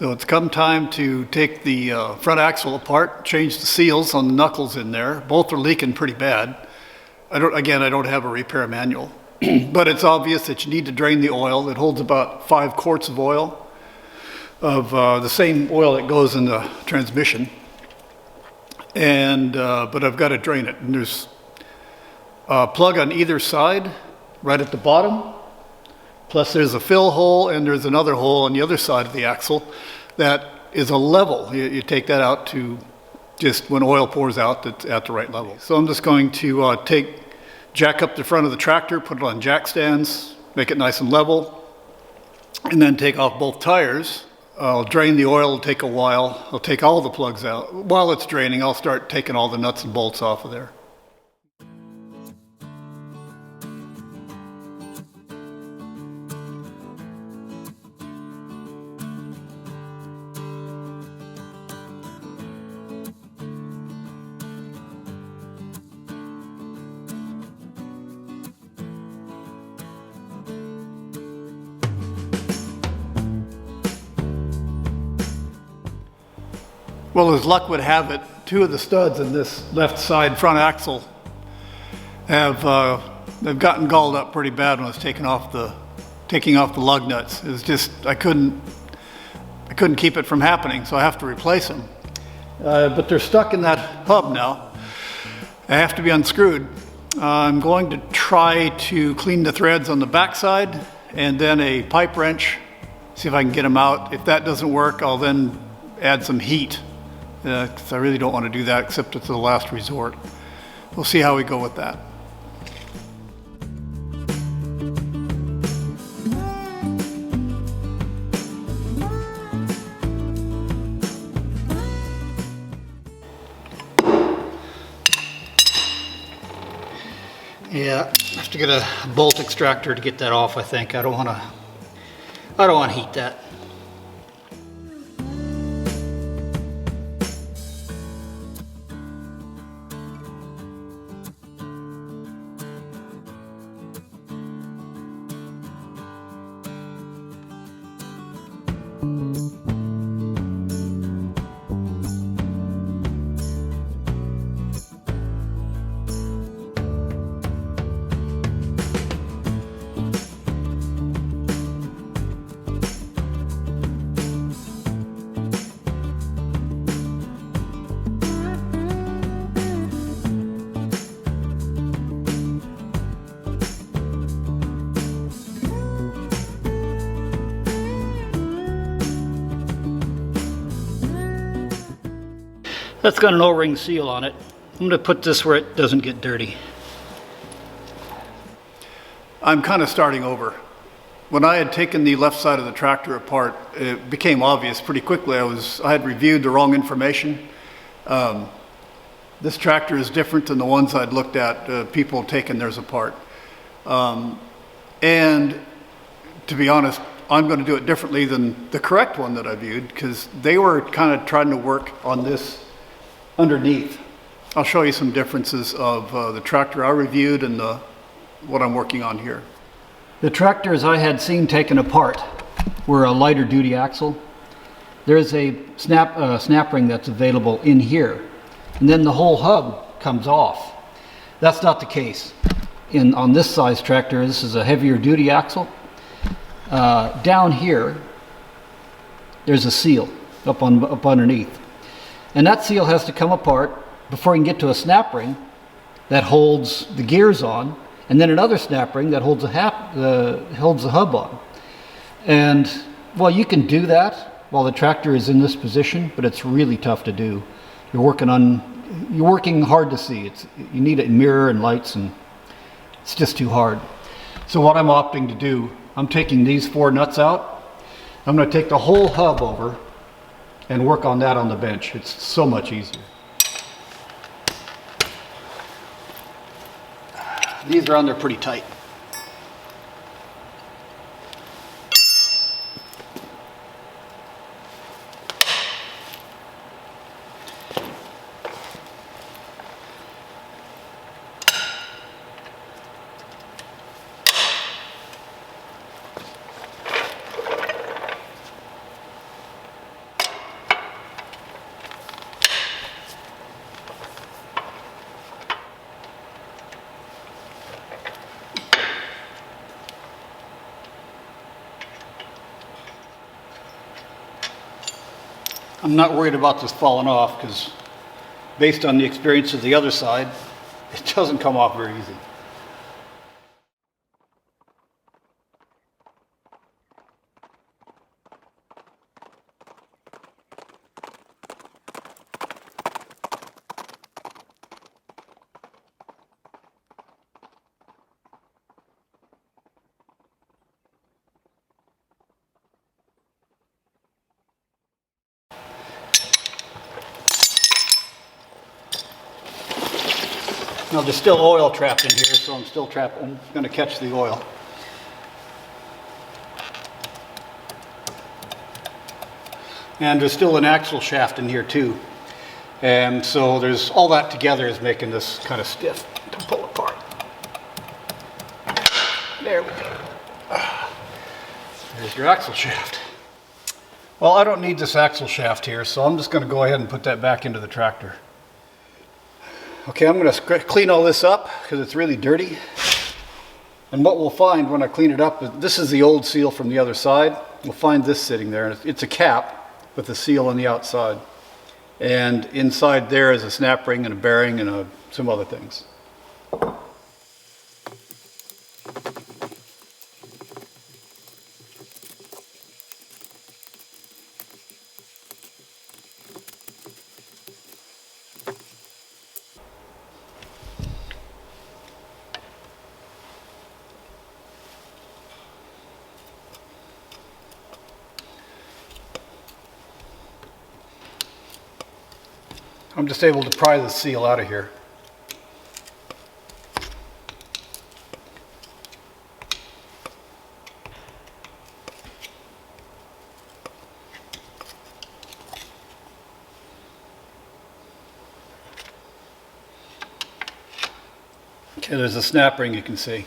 So it's come time to take the front axle apart, change the seals on the knuckles in there. Both are leaking pretty bad. I don't have a repair manual, but it's obvious that you need to drain the oil. It holds about 5 quarts of oil, of the same oil that goes in the transmission. And but I've got to drain it. And there's a plug on either side, right at the bottom. Plus there's a fill hole and there's another hole on the other side of the axle that is a level. You take that out to just when oil pours out, that's at the right level. So I'm just going to jack up the front of the tractor, put it on jack stands, make it nice and level, and then take off both tires. I'll drain the oil, it'll take a while. I'll take all the plugs out. While it's draining, I'll start taking all the nuts and bolts off of there. Well, as luck would have it, 2 of the studs in this left side front axle have they've gotten galled up pretty bad when I was taking off the lug nuts. It was just I couldn't keep it from happening, so I have to replace them. But they're stuck in that hub now. I have to be unscrewed. I'm going to try to clean the threads on the back side and then a pipe wrench, see if I can get them out. If that doesn't work, I'll then add some heat. Because I really don't want to do that except it's the last resort. We'll see how we go with that. Yeah, I have to get a bolt extractor to get that off, I think. I don't want to heat that. That's got an O-ring seal on it. I'm going to put this where it doesn't get dirty. I'm kind of starting over. When I had taken the left side of the tractor apart, it became obvious pretty quickly I had reviewed the wrong information. This tractor is different than the ones I'd looked at, people taking theirs apart. And to be honest, I'm going to do it differently than the correct one that I viewed, because they were kind of trying to work on this underneath. I'll show you some differences of the tractor I reviewed and what I'm working on here. The tractors I had seen taken apart were a lighter duty axle. There's a snap ring that's available in here, and then the whole hub comes off. That's not the case on this size tractor. This is a heavier duty axle. Down here there's a seal up underneath. And that seal has to come apart before you can get to a snap ring that holds the gears on, and then another snap ring that holds holds the hub on. And well, you can do that while the tractor is in this position, but it's really tough to do. You're working hard to see. You need a mirror and lights, and it's just too hard. So what I'm opting to do, I'm taking these 4 nuts out. I'm going to take the whole hub over and work on that on the bench. It's so much easier. These are on there pretty tight. I'm not worried about this falling off because based on the experience of the other side, it doesn't come off very easy. Now there's still oil trapped in here, so I'm going to catch the oil. And there's still an axle shaft in here too. And so there's all that together is making this kind of stiff to pull apart. There we go. There's your axle shaft. Well, I don't need this axle shaft here, so I'm just going to go ahead and put that back into the tractor. Okay, I'm going to clean all this up because it's really dirty. And what we'll find when I clean it up, this is the old seal from the other side. We'll find this sitting there, and it's a cap with a seal on the outside. And inside there is a snap ring and a bearing and some other things. I'm just able to pry the seal out of here. Okay, there's a snap ring you can see.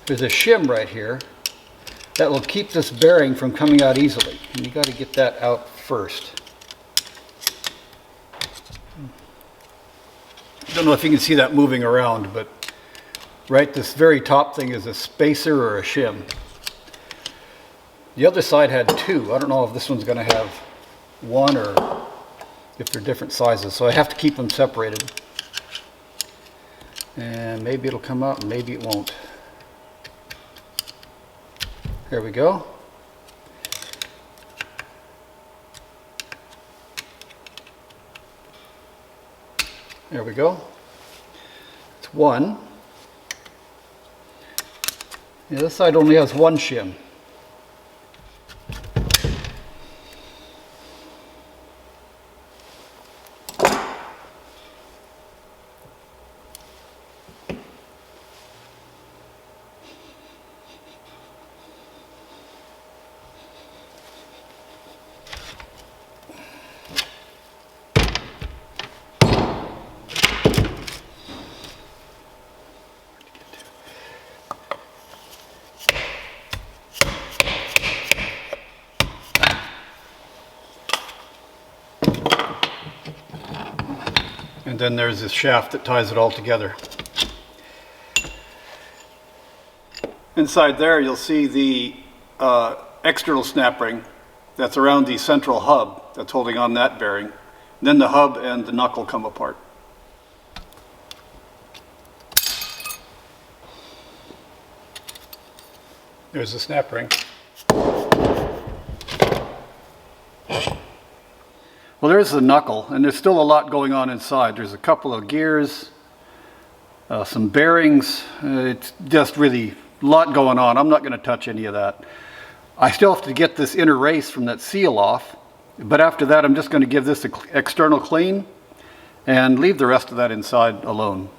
There's a shim right here that will keep this bearing from coming out easily. And you got to get that out first. I don't know if you can see that moving around, but right, this very top thing is a spacer or a shim. The other side had two. I don't know if this one's going to have one or if they're different sizes. So I have to keep them separated. And maybe it'll come out and maybe it won't. There we go. There we go. It's one. Yeah, this side only has one shim. And then there's this shaft that ties it all together. Inside there you'll see the external snap ring that's around the central hub that's holding on that bearing. Then the hub and the knuckle come apart. There's the snap ring. Well, there's the knuckle, and there's still a lot going on inside. There's a couple of gears, some bearings. It's just really a lot going on. I'm not going to touch any of that. I still have to get this inner race from that seal off, but after that I'm just going to give this an external clean and leave the rest of that inside alone.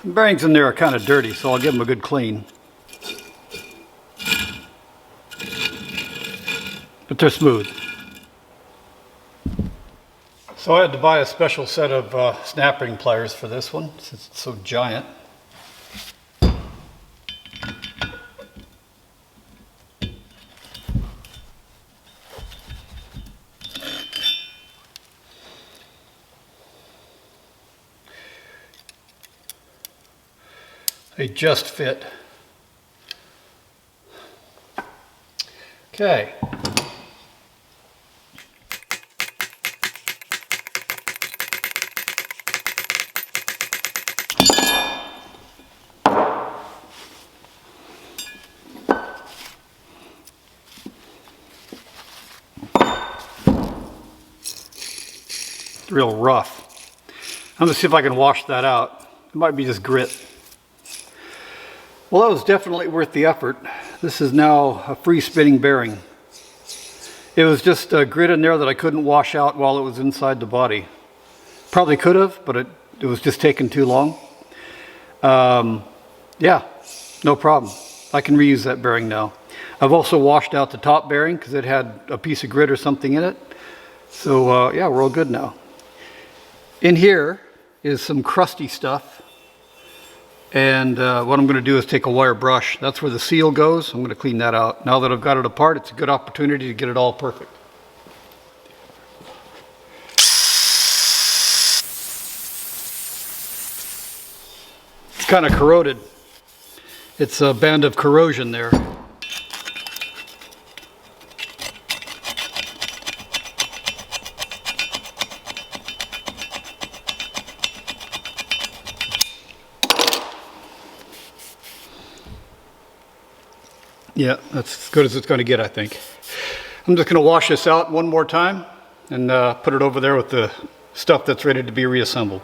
The bearings in there are kind of dirty, so I'll give them a good clean. they're smooth. So I had to buy a special set of snap ring pliers for this one since it's so giant. They just fit. Okay. Real rough. I'm gonna see if I can wash that out. It might be just grit. Well, that was definitely worth the effort. This is now a free spinning bearing. It was just grit in there that I couldn't wash out while it was inside the body. Probably could have, but it was just taking too long. Yeah, no problem. I can reuse that bearing now. I've also washed out the top bearing because it had a piece of grit or something in it. So yeah, we're all good now. In here is some crusty stuff. And what I'm going to do is take a wire brush. That's where the seal goes. I'm going to clean that out. Now that I've got it apart, it's a good opportunity to get it all perfect. It's kind of corroded. It's a band of corrosion there. Yeah, that's as good as it's going to get, I think. I'm just going to wash this out one more time and put it over there with the stuff that's ready to be reassembled.